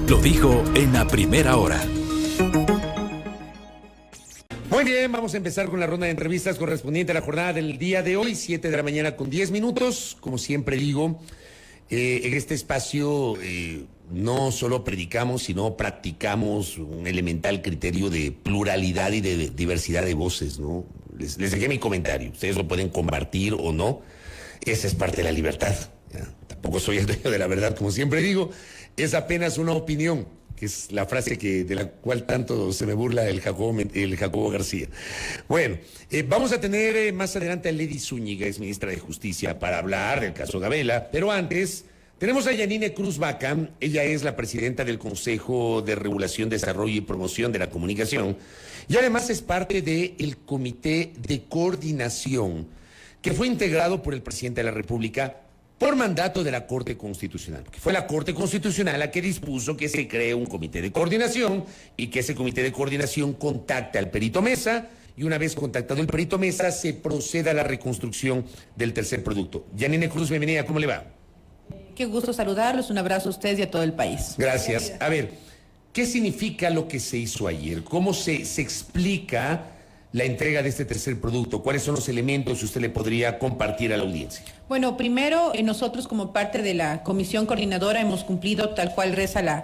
Lo dijo en la primera hora. Muy bien, vamos a empezar con la ronda de entrevistas correspondiente a la jornada del día de hoy, 7 de la mañana con 10 minutos. Como siempre digo, en este espacio no solo predicamos, sino practicamos un elemental criterio de pluralidad y de diversidad de voces, ¿no? Les dejé mi comentario, ustedes lo pueden compartir o no, esa es parte de la libertad, ¿ya? Tampoco soy el dueño de la verdad, como siempre digo, es apenas una opinión, que es la frase de la cual tanto se me burla el Jacobo García. Bueno, vamos a tener más adelante a Lady Zúñiga, es ministra de Justicia, para hablar del caso Gabela, pero antes tenemos a Yanine Cruz Vaca. Ella es la presidenta del Consejo de Regulación, Desarrollo y Promoción de la Comunicación y además es parte del Comité de Coordinación que fue integrado por el presidente de la República por mandato de la Corte Constitucional, que fue la Corte Constitucional la que dispuso que se cree un comité de coordinación y que ese comité de coordinación contacte al perito Mesa y una vez contactado el perito Mesa se proceda a la reconstrucción del tercer producto. Yanine Cruz, bienvenida, ¿cómo le va? Qué gusto saludarlos, un abrazo a ustedes y a todo el país. Gracias. A ver, ¿qué significa lo que se hizo ayer? ¿Cómo se explica la entrega de este tercer producto? ¿Cuáles son los elementos que usted le podría compartir a la audiencia? Bueno, primero, nosotros como parte de la Comisión Coordinadora hemos cumplido tal cual reza la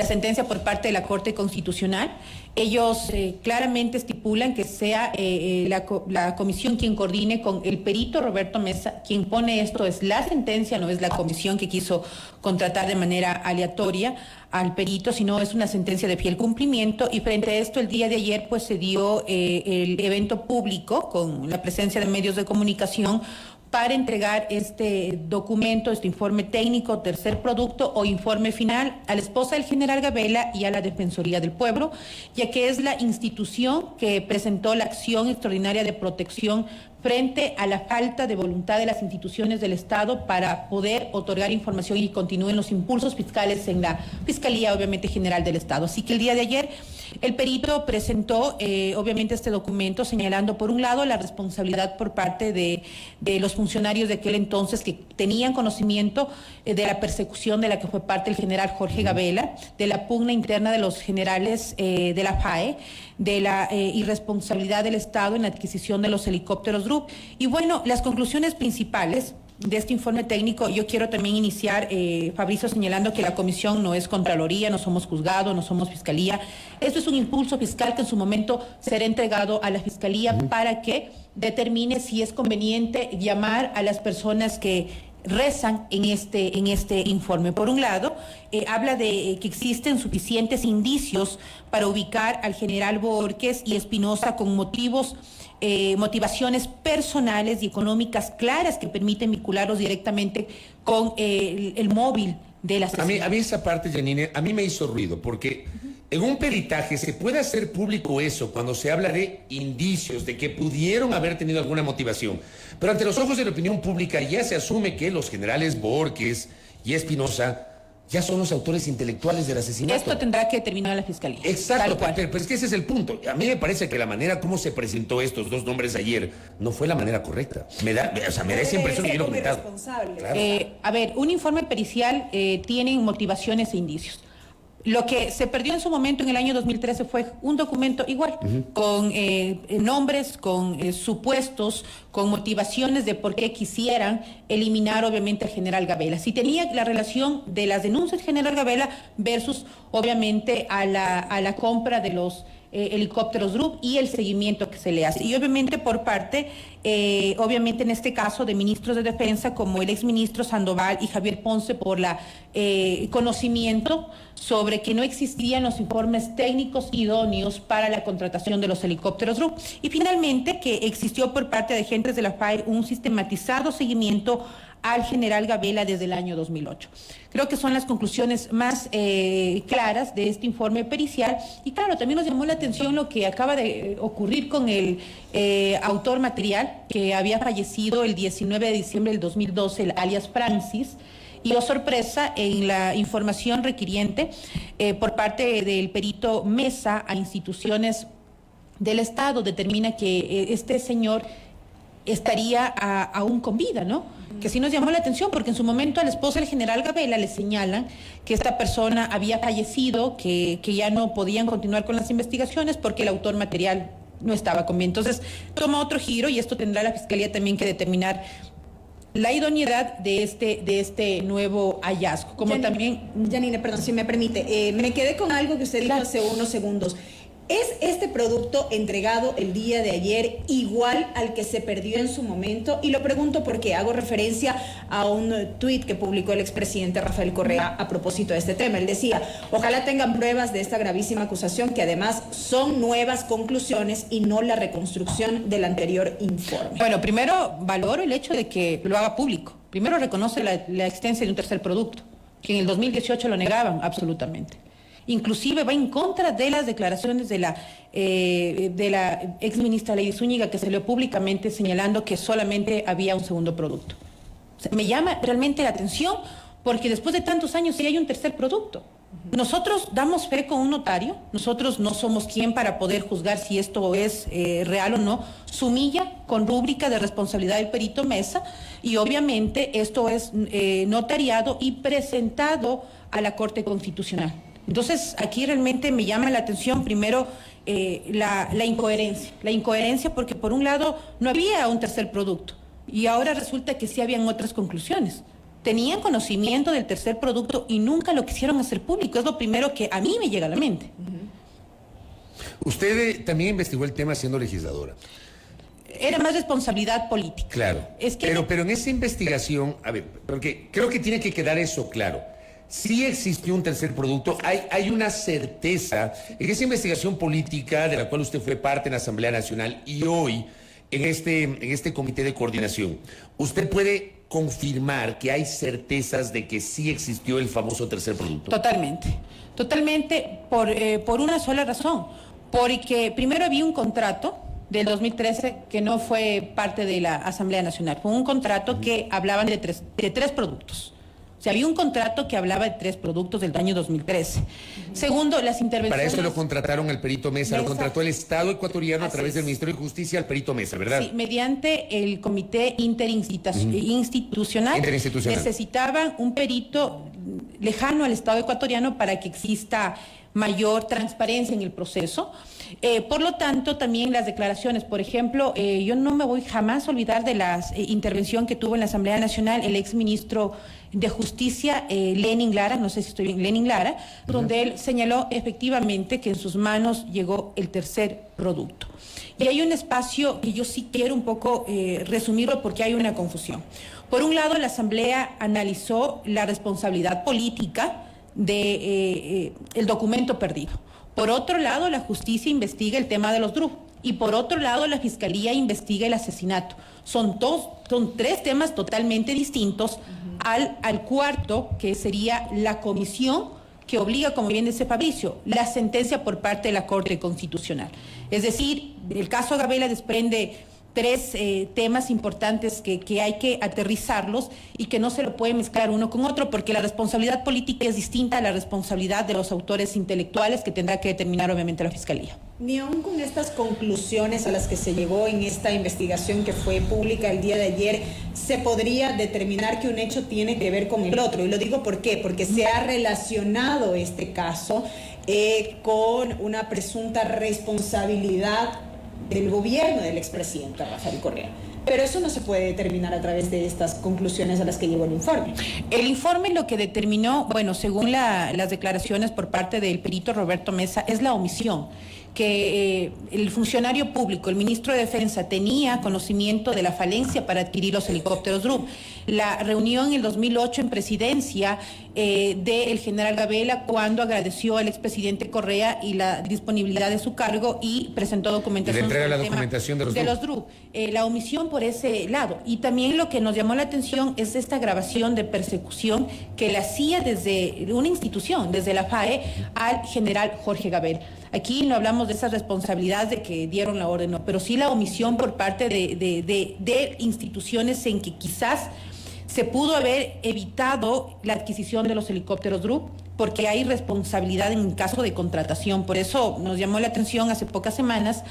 sentencia por parte de la Corte Constitucional. Ellos claramente estipulan que sea la comisión quien coordine con el perito Roberto Mesa, quien pone esto es la sentencia, no es la comisión que quiso contratar de manera aleatoria al perito, sino es una sentencia de fiel cumplimiento. Y frente a esto, el día de ayer pues se dio el evento público con la presencia de medios de comunicación para entregar este documento, este informe técnico, tercer producto o informe final a la esposa del general Gabela y a la Defensoría del Pueblo, ya que es la institución que presentó la acción extraordinaria de protección frente a la falta de voluntad de las instituciones del Estado para poder otorgar información y continúen los impulsos fiscales en la Fiscalía, obviamente, General del Estado. Así que el día de ayer el perito presentó, obviamente, este documento señalando, por un lado, la responsabilidad por parte de los funcionarios de aquel entonces que tenían conocimiento de la persecución de la que fue parte el general Jorge Gabela, de la pugna interna de los generales de la FAE, de la irresponsabilidad del Estado en la adquisición de los helicópteros DRUP. Y bueno, las conclusiones principales de este informe técnico, yo quiero también iniciar, Fabricio, señalando que la comisión no es Contraloría, no somos juzgado, no somos Fiscalía. Esto es un impulso fiscal que en su momento será entregado a la Fiscalía para que determine si es conveniente llamar a las personas que rezan en este informe. Por un lado, habla de que existen suficientes indicios para ubicar al general Borges y Espinosa con motivaciones personales y económicas claras que permiten vincularlos directamente con el móvil de la asesinato. A mí esa parte, Yanine, a mí me hizo ruido, porque en un peritaje se puede hacer público eso cuando se habla de indicios de que pudieron haber tenido alguna motivación, pero ante los ojos de la opinión pública ya se asume que los generales Borges y Espinosa ya son los autores intelectuales del asesinato. Esto tendrá que determinar la Fiscalía. Exacto, pero es que ese es el punto. A mí me parece que la manera como se presentó estos dos nombres ayer no fue la manera correcta. Me da esa impresión que yo lo he comentado. Claro. A ver, un informe pericial tiene motivaciones e indicios. Lo que se perdió en su momento en el año 2013 fue un documento igual, con nombres, con supuestos, con motivaciones de por qué quisieran eliminar obviamente al general Gabela. Si tenía la relación de las denuncias del general Gabela versus obviamente a la compra de los helicópteros DRUP y el seguimiento que se le hace. Y obviamente por parte, obviamente en este caso de ministros de defensa como el exministro Sandoval y Javier Ponce por la conocimiento sobre que no existían los informes técnicos idóneos para la contratación de los helicópteros DRUP. Y finalmente que existió por parte de agentes de la FAE un sistematizado seguimiento al general Gabela desde el año 2008. Creo que son las conclusiones más claras de este informe pericial. Y claro, también nos llamó la atención lo que acaba de ocurrir con el autor material que había fallecido el 19 de diciembre del 2012, el alias Francis. Y oh sorpresa, en la información requiriente por parte del perito Mesa a instituciones del Estado determina que este señor estaría aún con vida, ¿no? Que sí nos llamó la atención porque en su momento a la esposa del general Gabela le señalan que esta persona había fallecido, que ya no podían continuar con las investigaciones porque el autor material no estaba con bien. Entonces toma otro giro y esto tendrá la Fiscalía también que determinar la idoneidad de este nuevo hallazgo. Como Janine, perdón, si me permite, me quedé con algo que usted dijo hace unos segundos. ¿Es este producto entregado el día de ayer igual al que se perdió en su momento? Y lo pregunto porque hago referencia a un tuit que publicó el expresidente Rafael Correa a propósito de este tema. Él decía, ojalá tengan pruebas de esta gravísima acusación, que además son nuevas conclusiones y no la reconstrucción del anterior informe. Bueno, primero valoro el hecho de que lo haga público. Primero reconoce la existencia de un tercer producto, que en el 2018 lo negaban absolutamente. Inclusive va en contra de las declaraciones de la exministra Lady Zúñiga, que salió públicamente señalando que solamente había un segundo producto. O sea, me llama realmente la atención porque después de tantos años sí hay un tercer producto. Nosotros damos fe con un notario, nosotros no somos quien para poder juzgar si esto es real o no. Sumilla con rúbrica de responsabilidad del perito Mesa y obviamente esto es notariado y presentado a la Corte Constitucional. Entonces, aquí realmente me llama la atención primero la incoherencia porque por un lado no había un tercer producto y ahora resulta que sí habían otras conclusiones. Tenían conocimiento del tercer producto y nunca lo quisieron hacer público. Es lo primero que a mí me llega a la mente. Usted también investigó el tema siendo legisladora. Era más responsabilidad política. Claro, pero en esa investigación, a ver, porque creo que tiene que quedar eso claro. Sí existió un tercer producto, hay una certeza en esa investigación política de la cual usted fue parte en la Asamblea Nacional y hoy en este comité de coordinación. ¿Usted puede confirmar que hay certezas de que sí existió el famoso tercer producto? Totalmente, por una sola razón. Porque primero había un contrato del 2013 que no fue parte de la Asamblea Nacional. Fue un contrato que hablaban de tres productos. O sea, había un contrato que hablaba de 3 productos del año 2013. Segundo, las intervenciones... Para eso lo contrataron al perito Mesa, lo contrató el Estado ecuatoriano a través del Ministerio de Justicia al perito Mesa, ¿verdad? Sí, mediante el Comité Interinstitucional. Necesitaban un perito lejano al Estado ecuatoriano para que exista mayor transparencia en el proceso. Por lo tanto, también las declaraciones, por ejemplo, yo no me voy jamás a olvidar de la intervención que tuvo en la Asamblea Nacional el exministro de Justicia, Lenin Lara, no sé si estoy bien, Lenin Lara, donde él señaló efectivamente que en sus manos llegó el tercer producto. Y hay un espacio que yo sí quiero un poco resumirlo porque hay una confusión. Por un lado, la Asamblea analizó la responsabilidad política del documento perdido. Por otro lado, la justicia investiga el tema de los DRU. Y por otro lado, la Fiscalía investiga el asesinato. Son 3 temas totalmente distintos al cuarto, que sería la comisión que obliga, como bien dice Fabricio, la sentencia por parte de la Corte Constitucional. Es decir, el caso Gabela desprende 3 temas importantes que hay que aterrizarlos y que no se lo puede mezclar uno con otro porque la responsabilidad política es distinta a la responsabilidad de los autores intelectuales que tendrá que determinar obviamente la Fiscalía. Ni aún con estas conclusiones a las que se llegó en esta investigación que fue pública el día de ayer, se podría determinar que un hecho tiene que ver con el otro. Y lo digo ¿por qué? Porque se ha relacionado este caso con una presunta responsabilidad del gobierno del expresidente Rafael Correa. Pero eso no se puede determinar a través de estas conclusiones a las que llegó el informe. El informe lo que determinó, bueno, según las declaraciones por parte del perito Roberto Mesa, es la omisión. Que el funcionario público, el ministro de Defensa, tenía conocimiento de la falencia para adquirir los helicópteros DRU. La reunión en el 2008 en presidencia del general Gabela cuando agradeció al expresidente Correa y la disponibilidad de su cargo y presentó documentación sobre la documentación de los DRU. La omisión por ese lado. Y también lo que nos llamó la atención es esta grabación de persecución que le hacía desde una institución, desde la FAE, al general Jorge Gabela. Aquí no hablamos de esa responsabilidad de que dieron la orden, no, pero sí la omisión por parte de instituciones en que quizás se pudo haber evitado la adquisición de los helicópteros DRU, porque hay responsabilidad en caso de contratación. Por eso nos llamó la atención hace pocas semanas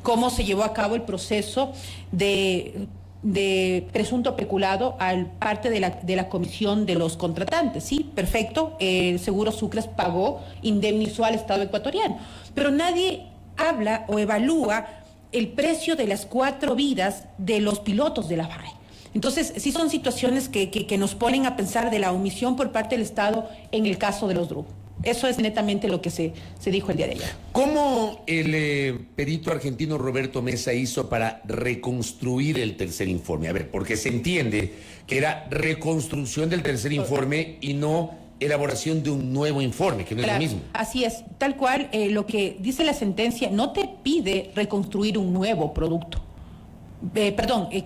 cómo se llevó a cabo el proceso de de presunto peculado al parte de la comisión de los contratantes. Sí, perfecto, el Seguro Sucres pagó, indemnizó al Estado ecuatoriano, pero nadie habla o evalúa el precio de las 4 vidas de los pilotos de la FAE. Entonces, sí son situaciones que nos ponen a pensar de la omisión por parte del Estado en el caso de los DRU. Eso es netamente lo que se dijo el día de ayer. ¿Cómo el perito argentino Roberto Mesa hizo para reconstruir el tercer informe? A ver, porque se entiende que era reconstrucción del tercer informe y no elaboración de un nuevo informe, que no es lo mismo. Así es, tal cual, lo que dice la sentencia no te pide reconstruir un nuevo producto.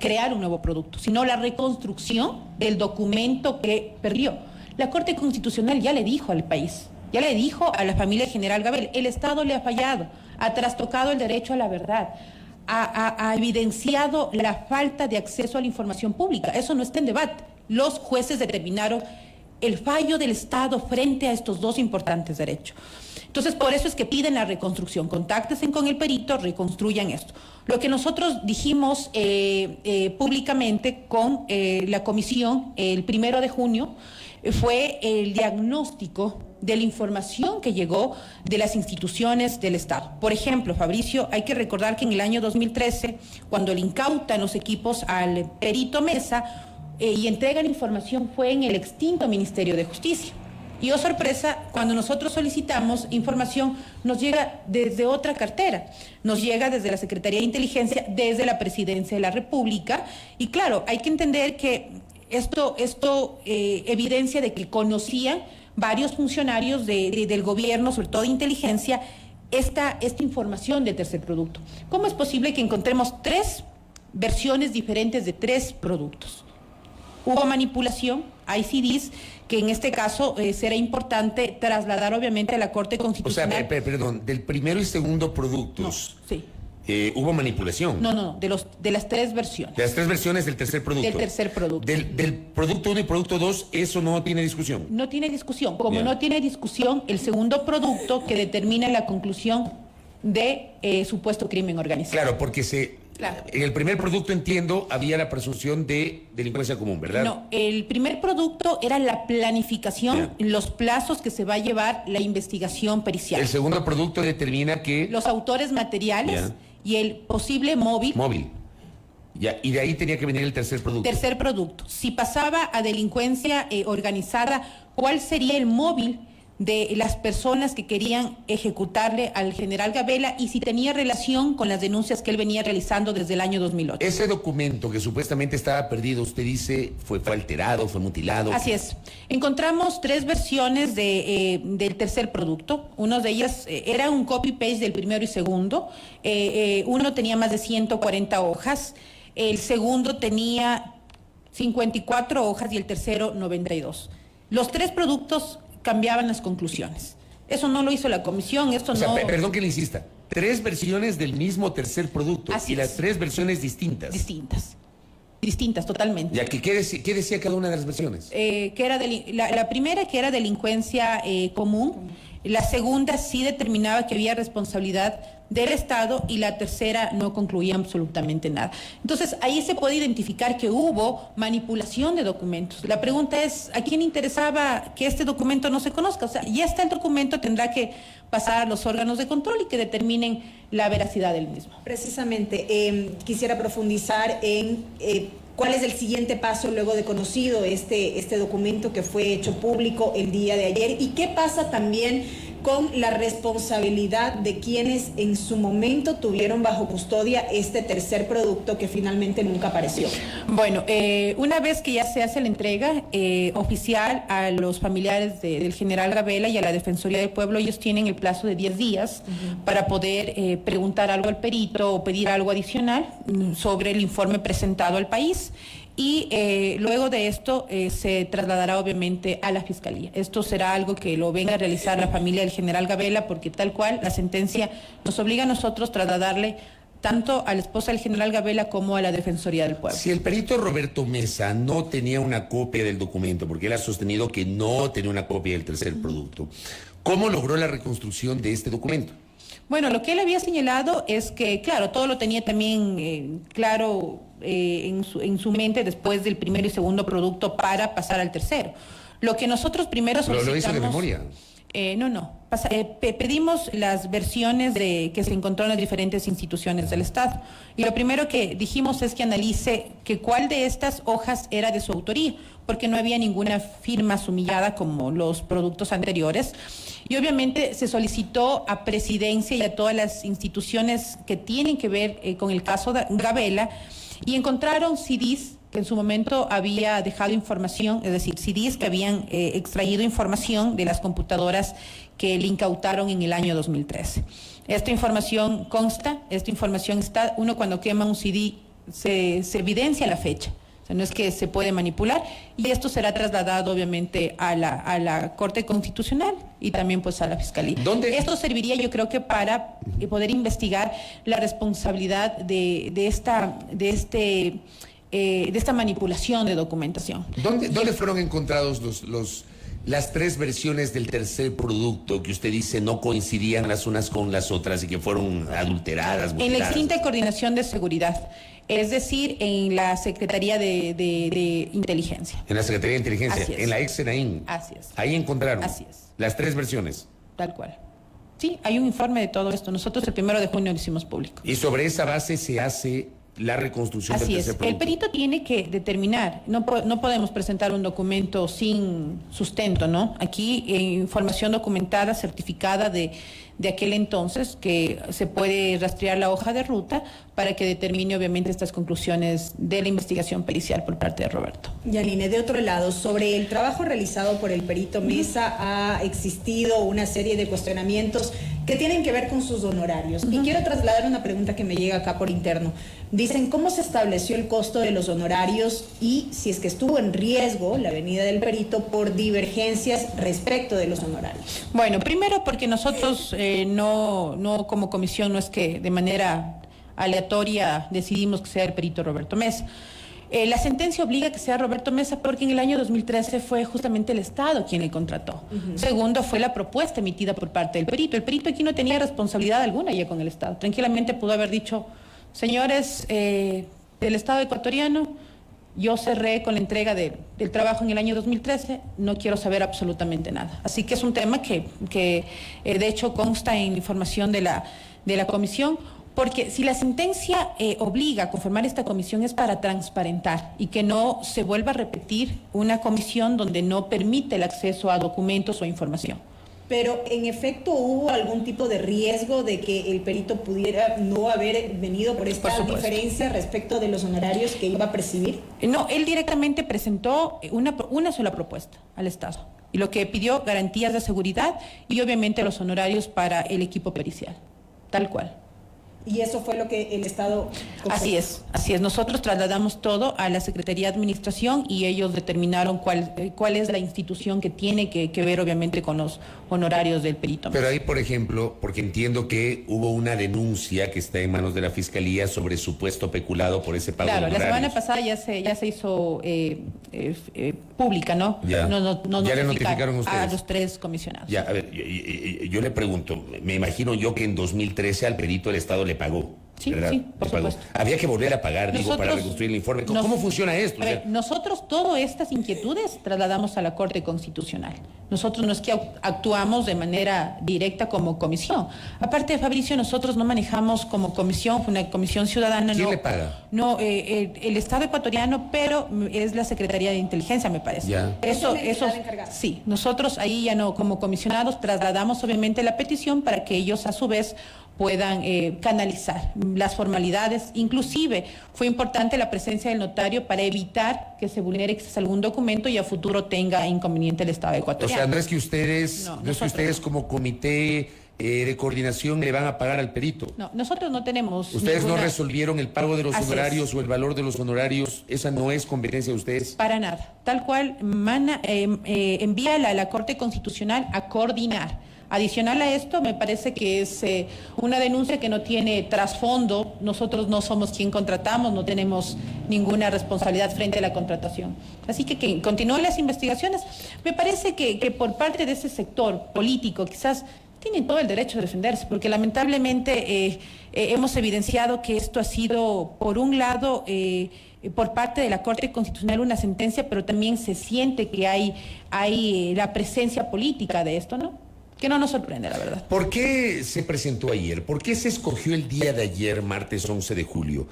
Crear un nuevo producto, sino la reconstrucción del documento que perdió. La Corte Constitucional ya le dijo al país, ya le dijo a la familia General Gabel, el Estado le ha fallado, ha trastocado el derecho a la verdad, ha evidenciado la falta de acceso a la información pública. Eso no está en debate. Los jueces determinaron el fallo del Estado frente a estos 2 importantes derechos. Entonces, por eso es que piden la reconstrucción. Contáctense con el perito, reconstruyan esto. Lo que nosotros dijimos públicamente con la comisión el 1 de junio fue el diagnóstico de la información que llegó de las instituciones del Estado. Por ejemplo, Fabricio, hay que recordar que en el año 2013, cuando le incautan los equipos al perito Mesa y entrega la información, fue en el extinto Ministerio de Justicia. Y oh sorpresa, cuando nosotros solicitamos información, nos llega desde otra cartera, nos llega desde la Secretaría de Inteligencia, desde la Presidencia de la República. Y claro, hay que entender que esto evidencia de que conocían varios funcionarios del gobierno, sobre todo de inteligencia, esta información de tercer producto. ¿Cómo es posible que encontremos 3 versiones diferentes de 3 productos? Hubo manipulación, ICDs, que en este caso será importante trasladar obviamente a la Corte Constitucional. O sea, perdón, del primero y segundo productos. No, sí. ¿Hubo manipulación? No, de las 3 versiones. De las 3 versiones del tercer producto. Del tercer producto. Del producto 1 y producto 2, eso no tiene discusión. No tiene discusión. Como Bien. No tiene discusión el segundo producto que determina la conclusión de supuesto crimen organizado. Claro, porque Claro. en el primer producto, entiendo, había la presunción de delincuencia común, ¿verdad? No, el primer producto era la planificación, los plazos que se va a llevar la investigación pericial. El segundo producto determina que... Los autores materiales Ya. y el posible móvil. Ya, y de ahí tenía que venir el tercer producto. Tercer producto. Si pasaba a delincuencia organizada, ¿cuál sería el móvil de las personas que querían ejecutarle al general Gabela y si tenía relación con las denuncias que él venía realizando desde el año 2008? Ese documento que supuestamente estaba perdido, usted dice, fue alterado, fue mutilado. Así es. Encontramos 3 versiones del tercer producto. Una de ellas era un copy-paste del primero y segundo. Uno tenía más de 140 hojas. El segundo tenía 54 hojas y el tercero 92. Los 3 productos cambiaban las conclusiones. Eso no lo hizo la comisión, esto O sea, no... perdón que le insista. 3 versiones del mismo tercer producto. Así y las es. 3 versiones distintas. Distintas, totalmente. Ya que, ¿qué decía cada una de las versiones? Que era la primera que era delincuencia común, la segunda sí determinaba que había responsabilidad del Estado y la tercera no concluía absolutamente nada. Entonces, ahí se puede identificar que hubo manipulación de documentos. La pregunta es, ¿a quién interesaba que este documento no se conozca? O sea, ya está el documento, tendrá que pasar a los órganos de control y que determinen la veracidad del mismo. Precisamente, quisiera profundizar en cuál es el siguiente paso luego de conocido este documento que fue hecho público el día de ayer y qué pasa también con la responsabilidad de quienes en su momento tuvieron bajo custodia este tercer producto que finalmente nunca apareció. Bueno, una vez que ya se hace la entrega oficial a los familiares del general Gabela y a la Defensoría del Pueblo, ellos tienen el plazo de 10 días para poder preguntar algo al perito o pedir algo adicional sobre el informe presentado al país. Y luego de esto se trasladará obviamente a la Fiscalía. Esto será algo que lo venga a realizar la familia del general Gabela, porque tal cual la sentencia nos obliga a nosotros a trasladarle tanto a la esposa del general Gabela como a la Defensoría del Pueblo. Si el perito Roberto Mesa no tenía una copia del documento, porque él ha sostenido que no tenía una copia del tercer producto, ¿cómo logró la reconstrucción de este documento? Bueno, lo que él había señalado es que, claro, todo lo tenía también claro en su mente después del primero y segundo producto para pasar al tercero. Lo que nosotros primero solicitamos... ¿Lo hizo de memoria? No. Pedimos las versiones que se encontró en las diferentes instituciones del Estado. Y lo primero que dijimos es que analice que cuál de estas hojas era de su autoría, porque no había ninguna firma sumillada como los productos anteriores. Y obviamente se solicitó a Presidencia y a todas las instituciones que tienen que ver con el caso de Gabela, y encontraron CDs que en su momento había dejado información, es decir, CDs que habían extraído información de las computadoras que le incautaron en el año 2013. Esta información consta, esta información está, uno cuando quema un CD se evidencia la fecha. O sea, no es que se puede manipular, y esto será trasladado obviamente a la Corte Constitucional y también pues a la Fiscalía. ¿Dónde? Esto serviría, yo creo, que para poder investigar la responsabilidad de esta manipulación de documentación. ¿Dónde fueron encontrados las tres versiones del tercer producto que usted dice no coincidían las unas con las otras y que fueron adulteradas? En la mutiladas? extinta coordinación de seguridad, es decir, en la Secretaría de Inteligencia. En la Secretaría de Inteligencia, Así es. en la ex SENAIN. Así es. Ahí encontraron. Así es. Las tres versiones. Tal cual. Sí, hay un informe de todo esto. Nosotros el 1 de junio lo hicimos público. Y sobre esa base se hace la reconstrucción Así del es. tercer producto. El perito tiene que determinar, no podemos presentar un documento sin sustento, ¿no? Aquí información documentada, certificada de aquel entonces, que se puede rastrear la hoja de ruta para que determine obviamente estas conclusiones de la investigación pericial por parte de Roberto. Yanine, de otro lado, sobre el trabajo realizado por el perito Mesa, ha existido una serie de cuestionamientos que tienen que ver con sus honorarios. Y quiero trasladar una pregunta que me llega acá por interno. Dicen, ¿cómo se estableció el costo de los honorarios y si es que estuvo en riesgo la venida del perito por divergencias respecto de los honorarios? Bueno, primero porque nosotros no como comisión, no es que de manera aleatoria decidimos que sea el perito Roberto Mesa. La sentencia obliga a que sea Roberto Mesa porque en el año 2013 fue justamente el Estado quien le contrató. Segundo, fue la propuesta emitida por parte del perito. El perito aquí no tenía responsabilidad alguna ya con el Estado. Tranquilamente pudo haber dicho, señores del Estado ecuatoriano, yo cerré con la entrega del trabajo en el año 2013, no quiero saber absolutamente nada. Así que es un tema que de hecho consta en información de la comisión. Porque si la sentencia obliga a conformar esta comisión es para transparentar y que no se vuelva a repetir una comisión donde no permite el acceso a documentos o información. Pero en efecto hubo algún tipo de riesgo de que el perito pudiera no haber venido por esta diferencia respecto de los honorarios que iba a percibir. No, él directamente presentó una sola propuesta al Estado y lo que pidió garantías de seguridad y obviamente los honorarios para el equipo pericial, tal cual. Y eso fue lo que el Estado... Así es. Nosotros trasladamos todo a la Secretaría de Administración y ellos determinaron cuál es la institución que tiene que ver obviamente con los honorarios del perito. Pero ahí, por ejemplo, porque entiendo que hubo una denuncia que está en manos de la Fiscalía sobre supuesto peculado por ese pago de honorarios. La semana pasada ya se hizo pública, ¿no? Ya. Ya le notificaron ustedes a los 3 comisionados. Ya, a ver, yo le pregunto, me imagino yo que en 2013 al perito el Estado le pagó. Sí, ¿verdad? sí, por supuesto. Había que volver a pagar, para reconstruir el informe. ¿Cómo funciona esto? A ver, nosotros todas estas inquietudes trasladamos a la Corte Constitucional. Nosotros no es que actuamos de manera directa como comisión. Aparte, Fabricio, nosotros no manejamos como comisión, una comisión ciudadana. ¿Quién le paga? No, el Estado ecuatoriano, pero es la Secretaría de Inteligencia, me parece. Ya. Eso, sí, nosotros ahí ya no, como comisionados, trasladamos obviamente la petición para que ellos a su vez puedan canalizar las formalidades. Inclusive fue importante la presencia del notario para evitar que se vulnere quizás algún documento y a futuro tenga inconveniente el Estado ecuatoriano. O sea, no es que ustedes como comité de coordinación le van a pagar al perito. No, nosotros no tenemos... Ustedes no resolvieron el pago de los Así honorarios es. o el valor de los honorarios. Esa no es competencia de ustedes. Para nada. Tal cual, envía a la Corte Constitucional a coordinar. Adicional a esto, me parece que es una denuncia que no tiene trasfondo. Nosotros no somos quien contratamos, no tenemos ninguna responsabilidad frente a la contratación. Así que continúen las investigaciones. Me parece que por parte de ese sector político, quizás tienen todo el derecho de defenderse, porque lamentablemente hemos evidenciado que esto ha sido, por un lado, por parte de la Corte Constitucional una sentencia, pero también se siente que hay la presencia política de esto, ¿no? Que no nos sorprende, la verdad. ¿Por qué se presentó ayer? ¿Por qué se escogió el día de ayer, martes 11 de julio?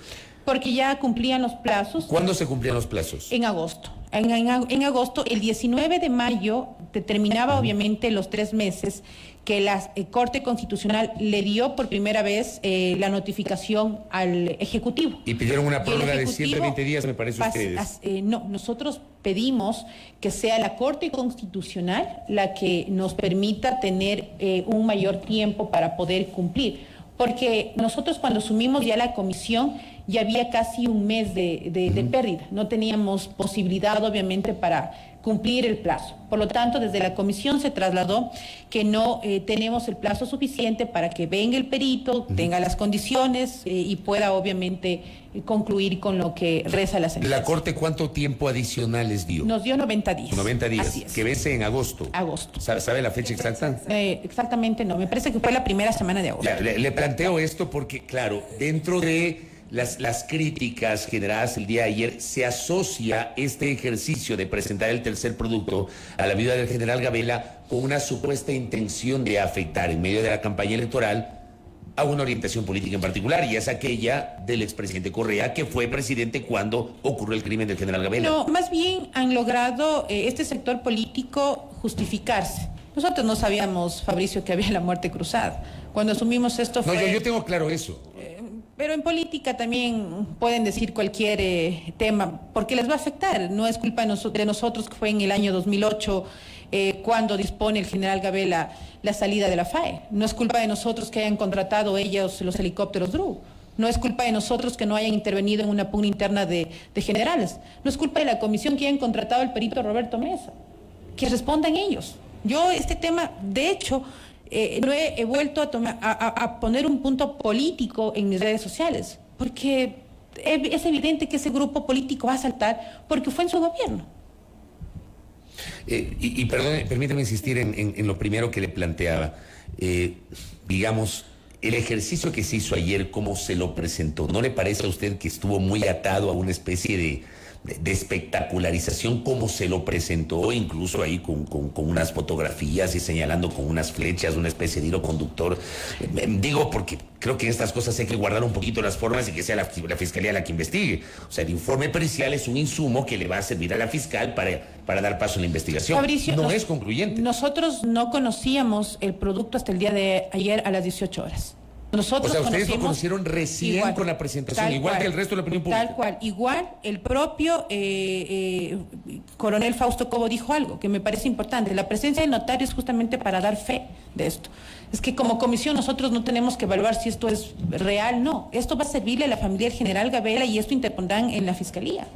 Porque ya cumplían los plazos. ¿Cuándo se cumplían los plazos? En agosto. En agosto, el 19 de mayo, terminaba obviamente los 3 meses que la Corte Constitucional le dio por primera vez la notificación al Ejecutivo. Y pidieron una prórroga de 120 días, me parece ustedes. No, nosotros pedimos que sea la Corte Constitucional la que nos permita tener un mayor tiempo para poder cumplir. Porque nosotros cuando asumimos ya la comisión, ya había casi un mes de pérdida. No teníamos posibilidad, obviamente, para cumplir el plazo. Por lo tanto, desde la comisión se trasladó que no tenemos el plazo suficiente para que venga el perito, tenga las condiciones y pueda, obviamente, concluir con lo que reza la sentencia. ¿La Corte cuánto tiempo adicional les dio? Nos dio 90 días. 90 días, Así es. que vence en agosto. Agosto. ¿Sabe la fecha exacta? Exactamente no, me parece que fue la primera semana de agosto. Le planteo esto porque, claro, dentro de las críticas generadas el día de ayer, se asocia este ejercicio de presentar el tercer producto a la viuda del general Gabela con una supuesta intención de afectar en medio de la campaña electoral a una orientación política en particular, y es aquella del expresidente Correa, que fue presidente cuando ocurrió el crimen del general Gabela. No, más bien han logrado este sector político justificarse. Nosotros no sabíamos, Fabricio, que había la muerte cruzada. Cuando asumimos esto fue... No, yo tengo claro eso. Pero en política también pueden decir cualquier tema, porque les va a afectar. No es culpa de nosotros, que fue en el año 2008 cuando dispone el general Gabela la salida de la FAE. No es culpa de nosotros que hayan contratado ellos los helicópteros DRU. No es culpa de nosotros que no hayan intervenido en una pugna interna de generales. No es culpa de la comisión que hayan contratado al perito Roberto Mesa. Que respondan ellos. Yo este tema, de hecho... no he vuelto a poner un punto político en mis redes sociales, porque es evidente que ese grupo político va a saltar porque fue en su gobierno. Perdón, permítame insistir en lo primero que le planteaba. Digamos, el ejercicio que se hizo ayer, ¿cómo se lo presentó? ¿No le parece a usted que estuvo muy atado a una especie de espectacularización, como se lo presentó, incluso ahí con unas fotografías y señalando con unas flechas, una especie de hilo conductor? Digo porque creo que en estas cosas hay que guardar un poquito las formas y que sea la Fiscalía la que investigue. O sea, el informe pericial es un insumo que le va a servir a la fiscal para dar paso a la investigación. Fabricio, no es concluyente. Nosotros no conocíamos el producto hasta el día de ayer a las 18 horas. Nosotros, o sea, ustedes lo conocieron recién igual, con la presentación, igual que el resto de la opinión pública. Tal cual, igual el propio coronel Fausto Cobo dijo algo que me parece importante. La presencia de notarios justamente para dar fe de esto. Es que como comisión nosotros no tenemos que evaluar si esto es real, no. Esto va a servirle a la familia del general Gabela y esto interpondrán en la fiscalía.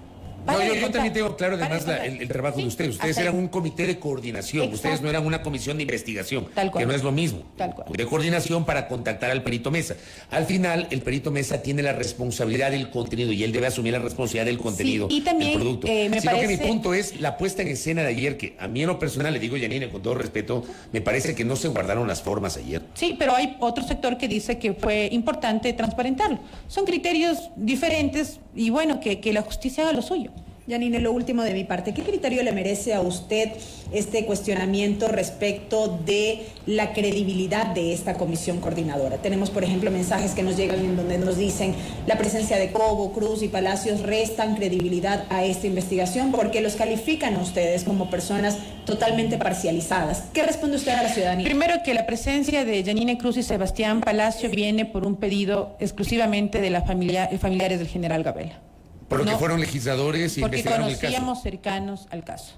No, yo también tengo claro además el trabajo de ustedes. Ustedes eran un comité de coordinación. Exacto. Ustedes no eran una comisión de investigación, que no es lo mismo. Tal cual. De coordinación para contactar al perito Mesa. Al final, el perito Mesa tiene la responsabilidad del contenido y él debe asumir la responsabilidad del contenido y también, del producto. Sino que mi punto es la puesta en escena de ayer, que a mí en lo personal, le digo, Yanine, con todo respeto, me parece que no se guardaron las formas ayer. Sí, pero hay otro sector que dice que fue importante transparentarlo. Son criterios diferentes y bueno, que la justicia haga lo suyo. Yanine, lo último de mi parte, ¿qué criterio le merece a usted este cuestionamiento respecto de la credibilidad de esta comisión coordinadora? Tenemos, por ejemplo, mensajes que nos llegan en donde nos dicen la presencia de Cobo, Cruz y Palacios restan credibilidad a esta investigación porque los califican a ustedes como personas totalmente parcializadas. ¿Qué responde usted a la ciudadanía? Primero, que la presencia de Yanine Cruz y Sebastián Palacio viene por un pedido exclusivamente de la familiares del general Gabela. Porque fueron legisladores y investigaron el caso. Porque conocíamos cercanos al caso.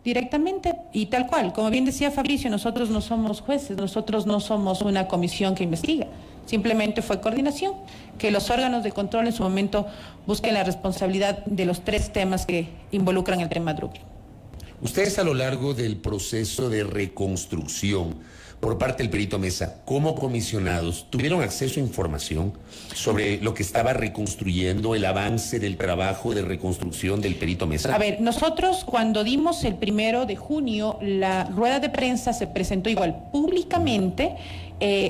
Directamente y tal cual. Como bien decía Fabricio, nosotros no somos jueces, nosotros no somos una comisión que investiga. Simplemente fue coordinación, que los órganos de control en su momento busquen la responsabilidad de los 3 temas que involucran el tema DRU. Ustedes a lo largo del proceso de reconstrucción por parte del perito Mesa, como comisionados, ¿tuvieron acceso a información sobre lo que estaba reconstruyendo, el avance del trabajo de reconstrucción del perito Mesa? A ver, nosotros cuando dimos el 1 de junio, la rueda de prensa se presentó igual públicamente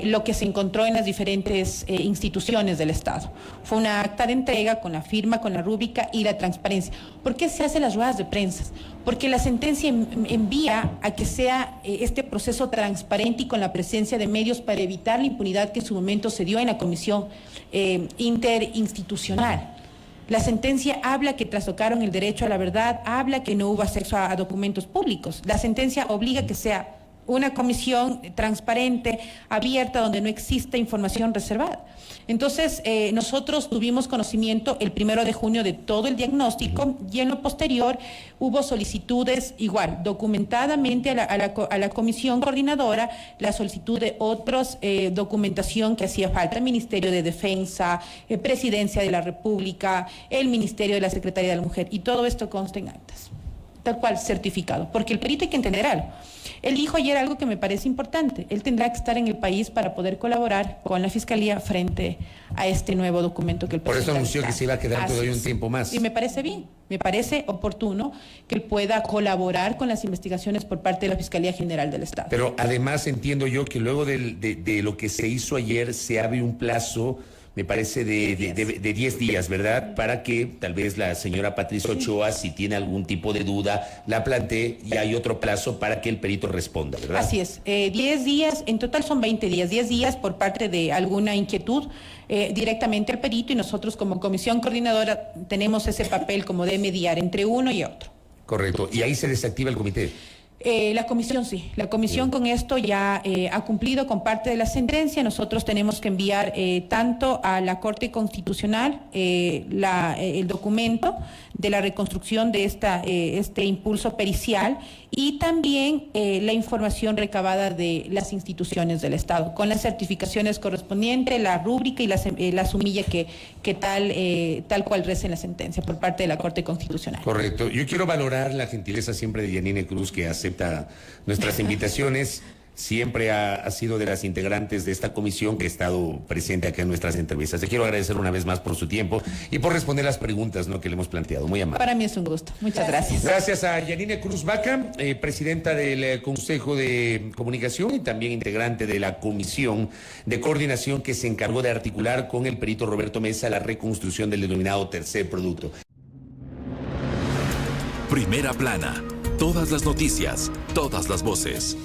lo que se encontró en las diferentes instituciones del Estado. Fue una acta de entrega con la firma, con la rúbrica y la transparencia. ¿Por qué se hacen las ruedas de prensa? Porque la sentencia envía a que sea este proceso transparente y con la presencia de medios para evitar la impunidad que en su momento se dio en la comisión interinstitucional. La sentencia habla que trastocaron el derecho a la verdad, habla que no hubo acceso a documentos públicos. La sentencia obliga a que sea una comisión transparente, abierta, donde no exista información reservada. Entonces, nosotros tuvimos conocimiento el 1 de junio de todo el diagnóstico y en lo posterior hubo solicitudes igual, documentadamente a la comisión coordinadora, la solicitud de otros documentación que hacía falta, el Ministerio de Defensa, Presidencia de la República, el Ministerio de la Secretaría de la Mujer, y todo esto consta en actas, tal cual certificado, porque el perito hay que entender algo. Él dijo ayer algo que me parece importante. Él tendrá que estar en el país para poder colaborar con la Fiscalía frente a este nuevo documento que él Por eso anunció que se iba a quedar todavía un tiempo más. Y me parece bien, me parece oportuno que él pueda colaborar con las investigaciones por parte de la Fiscalía General del Estado. Pero además entiendo yo que luego de lo que se hizo ayer se abre un plazo, me parece, de 10 días, ¿verdad? Para que tal vez la señora Patricia Ochoa, si tiene algún tipo de duda, la plantee, y hay otro plazo para que el perito responda, ¿verdad? Así es, 10 días, en total son 20 días, 10 días por parte de alguna inquietud directamente al perito, y nosotros como comisión coordinadora tenemos ese papel como de mediar entre uno y otro. Correcto, y ahí se desactiva el comité. La comisión sí, la comisión con esto ya ha cumplido con parte de la sentencia. Nosotros tenemos que enviar tanto a la Corte Constitucional el documento de la reconstrucción de este impulso pericial y también la información recabada de las instituciones del Estado, con las certificaciones correspondientes, la rúbrica y la sumilla que tal cual reza en la sentencia por parte de la Corte Constitucional. Correcto. Yo quiero valorar la gentileza siempre de Yanine Cruz, que acepta nuestras invitaciones. Siempre ha sido de las integrantes de esta comisión que ha estado presente acá en nuestras entrevistas. Le quiero agradecer una vez más por su tiempo y por responder las preguntas, ¿no?, que le hemos planteado. Muy amable. Para mí es un gusto. Muchas gracias. Gracias a Yanine Cruz Vaca, presidenta del Consejo de Comunicación y también integrante de la Comisión de Coordinación que se encargó de articular con el perito Roberto Mesa la reconstrucción del denominado tercer producto. Primera plana. Todas las noticias, todas las voces.